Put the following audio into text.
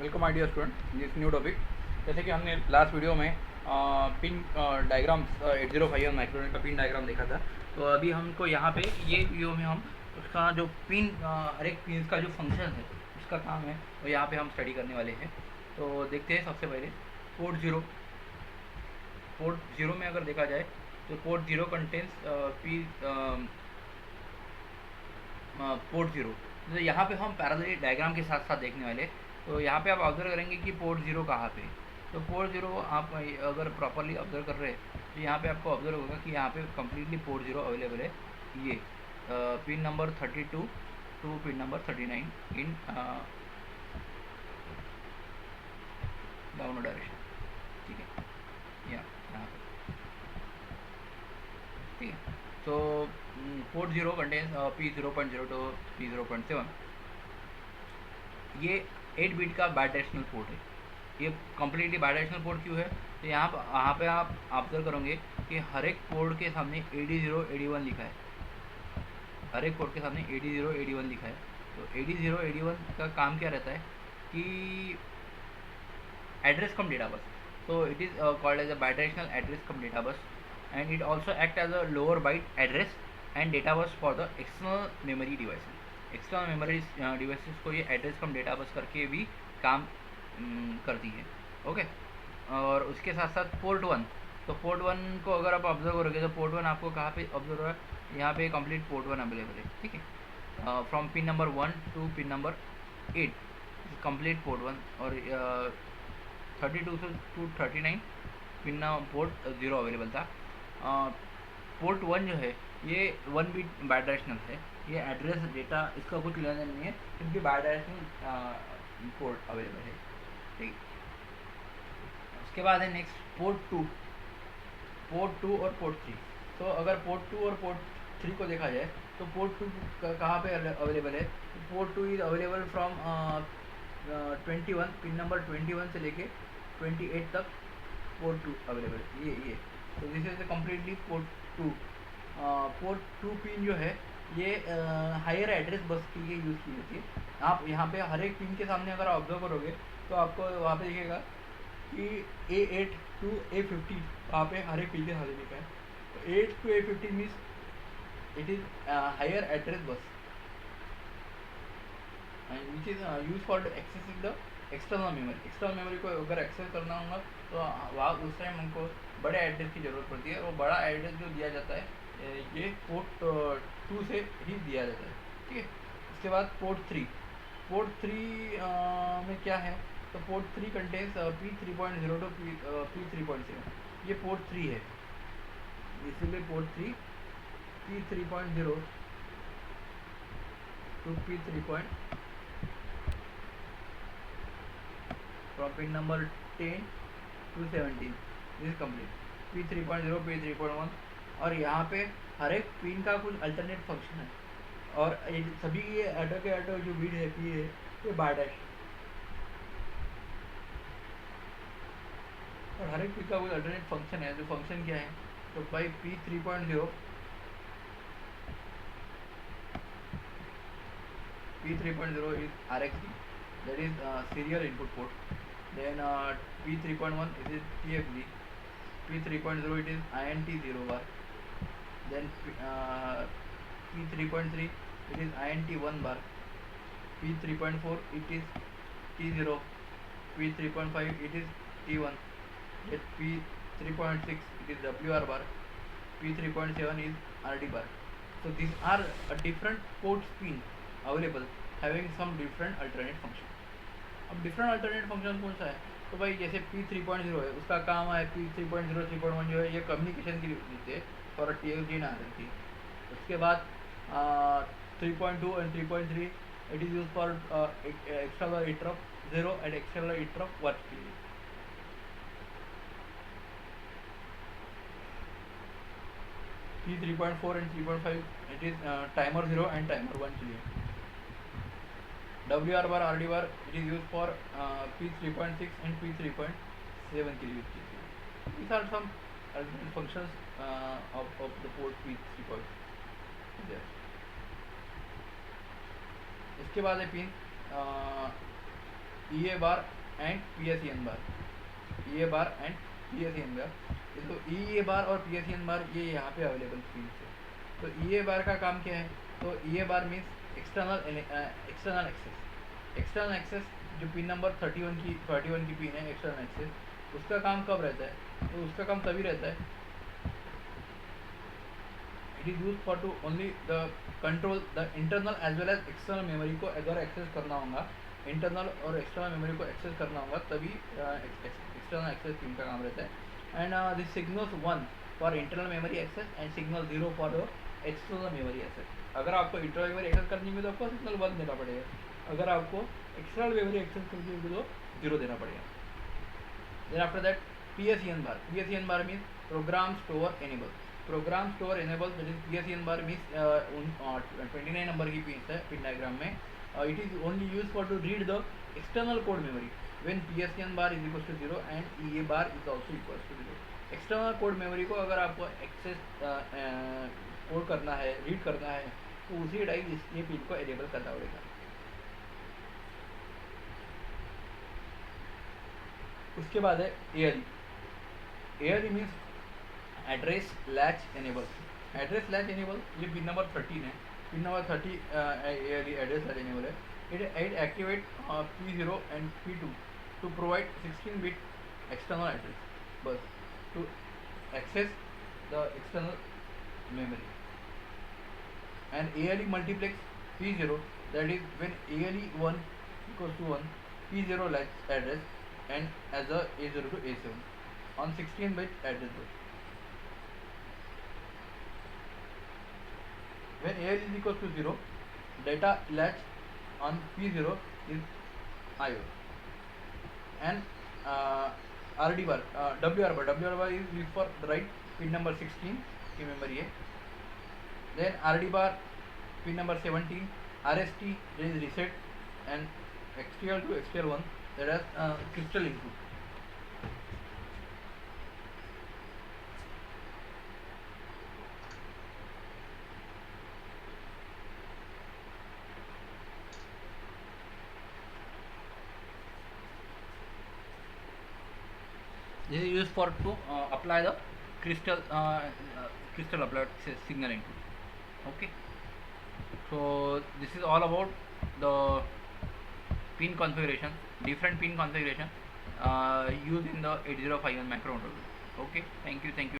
Welcome my dear student, this new topic. जैसे कि हमने लास्ट वीडियो में पिन डायग्राम्स 8051 माइक्रोनेट का पिन डायग्राम देखा था। तो अभी हमको यहाँ पे ये वीडियो में हम उसका जो पिन हर एक पिन का जो फंक्शन है उसका काम है वो यहाँ पे हम स्टडी करने वाले हैं। तो देखते हैं सबसे पहले पोर्ट ज़ीरो में अगर देखा जाए तो port zero contains P port zero. तो यहाँ पे हम पैरेलल डायग्राम के साथ साथ देखने वाले। तो यहाँ पे आप ऑब्जर्व करेंगे कि पोर्ट ज़ीरो कहाँ पे है। तो पोर्ट ज़ीरो आप अगर प्रॉपरली ऑब्जर्व कर रहे हैं तो यहाँ पे आपको ऑब्जर्व होगा कि यहाँ पे कम्प्लीटली पोर्ट ज़ीरो अवेलेबल है। ये pin number 32 to pin number 39 in downward direction. ठीक है, यहाँ पे ठीक है। तो port zero contains P0.0 to P0.7। ये 8 बिट का बायडायरेक्शनल पोर्ट है। ये कम्प्लीटली बायडायरेक्शनल पोर्ट क्यों है? तो यहाँ पे आप ऑब्जर्व करोगे कि हर एक पोर्ट के सामने AD0 AD1 लिखा है। हर एक पोर्ट के सामने AD0 AD1 लिखा है। तो AD0 AD1 का काम क्या रहता है कि address come data bus. So it is called as a bidirectional address cum data bus, and it also act as a lower byte address and data bus for the external memory devices. External memory devices को ये address कम data bus करके भी काम करती है। Okay, और उसके साथ साथ पोर्ट वन। तो पोर्ट वन को अगर आप ऑब्जर्व करोगे तो पोर्ट वन आपको कहाँ पे ऑब्जर्व है? यहाँ पे कंप्लीट पोर्ट वन अवेलेबल है। ठीक है, from pin number 1 to pin number 8 complete port one. और 32 से to 39 pin port zero available था। पोर्ट वन जो है ये 1 बिट बायडायरेक्शनल है। ये एड्रेस डेटा इसका कुछ लेना नहीं है क्योंकि बायडायरेक्शनल पोर्ट अवेलेबल है। ठीक, उसके बाद है नेक्स्ट पोर्ट टू और पोर्ट थ्री। तो अगर पोर्ट टू और पोर्ट थ्री को देखा जाए तो पोर्ट टू कहाँ पे अवेलेबल है? Port two is available from 21 pin number 21 से लेके 28 तक पोर्ट टू अवेलेबल है। ये तो this is completely port two. Port two pin जो है ये हायर एड्रेस बस के लिए यूज़ की जाती है। आप यहाँ पे हर एक पिन के सामने अगर ऑब्जर्व करोगे तो आपको वहाँ पे दिखेगा कि A8 टू A15 वहाँ पे हर एक पिन के सामने लिखा है। तो 8 to A15 means it is higher address bus and which is use for accessing the external memory. External memory को अगर एक्सेस करना होगा तो वहाँ उस टाइम हमको बड़े एड्रेस की ज़रूरत पड़ती है। और बड़ा एड्रेस जो दिया जाता है ये पोर्ट टू से ही दिया जाता है। ठीक है, उसके बाद पोर्ट थ्री में क्या है? तो port three contains P3.0 to P3.7। ये पोर्ट थ्री है, इसीलिए port three P3.0 to P3. from pin number 10 to 17 this complete P3.0 P3.1। और यहाँ पे हर एक पिन का कुछ अल्टरनेट फंक्शन है और सभी ये ऑटो के ऑटो जो बीट है पी है ये बायडैश। और हर एक पिन का कुछ अल्टरनेट फंक्शन है। जो फंक्शन क्या है? तो भाई P3.0 is RxD, that is serial input port. Then P3.1 it is TFD. P3.0 it is INT0 bar. Then P3.3 it is INT1 bar. P3.4 it is T0. P3.5 it is T1. Then P3.6 it is WR bar. P3.7 is RD bar. So these are a different port pin available having some different alternate function. अब different alternate function कौन सा है? तो भाई जैसे P3.0 है उसका काम है P3.0 3.1 जो है ये कम्युनिकेशन के लिए फॉर TFD एंड RxD। उसके बाद 3.2 and 3.3 it is use for external interrupt 0 and external interrupt 1 के लिए। P3.4 and 3.5 it is timer 0 and timer 1 के लिए। WR bar RD bar it is used for P3.6 and P3.7 के लिए use की जाती है। These are some functions of the port P3. इसके बाद है pin EA bar and PSEN bar, EA bar and PSEN bar। तो EA bar और PSEN bar ये यहाँ पे अवेलेबल फील्ड्स है। तो EA bar का काम क्या है? तो EA bar means external access जो पिन नंबर 31 की पिन है एक्सटर्नल एक्सेस, उसका काम कब रहता है? तो उसका काम तभी रहता है, it is use for to only the control the internal as well as external memory को अगर एक्सेस करना होगा, इंटरनल और एक्सटर्नल मेमोरी को एक्सेस करना होगा तभी एक्सटर्नल एक्सेस पिन का काम रहता है। And this signals 1 for internal memory access and signal 0 for the external memory access. अगर आपको इंटरनल मेमोरी एक्सेस करनी है तो आपको सिग्नल 1 देना पड़ेगा, अगर आपको एक्सटर्नल मेमोरी एक्सेस करनी है तो 0 देना पड़ेगा। Then after that PSEN bar means program store enable, program store enable, that is PSEN bar means 29 number की पिन है पिन डायग्राम में। It is only use for to read the external code memory when PSEN bar is equal to 0 and EA bar is also equal to 0। External code memory को अगर आपको access code करना है, read करना है, तो उसी टाइम ये पिन को एनेबल करना पड़ेगा। उसके बाद है ALE means address latch enable. Address latch enable ये पिन नंबर 13 है, pin number 30 ALE address latch enable है। It activate P0 and P2 to provide 16 bit external address bus to access the external memory। and ALE multiplex P0, that is when ALE 1 equals to 1, P0 latch address and as a A0 to A7 on 16-bit address bus। When ALE is equals to 0, data latch on P0 is IO and RD bar, WR bar is used for the right pin number 16 की memory है। Then RD bar pin number 17, RST that is reset and XTL to XTL1 that has crystal input। This is used for to apply the crystal applied signal input। Okay, so this is all about the pin configuration, different pin configuration used in the 8051 microcontroller। Okay, thank you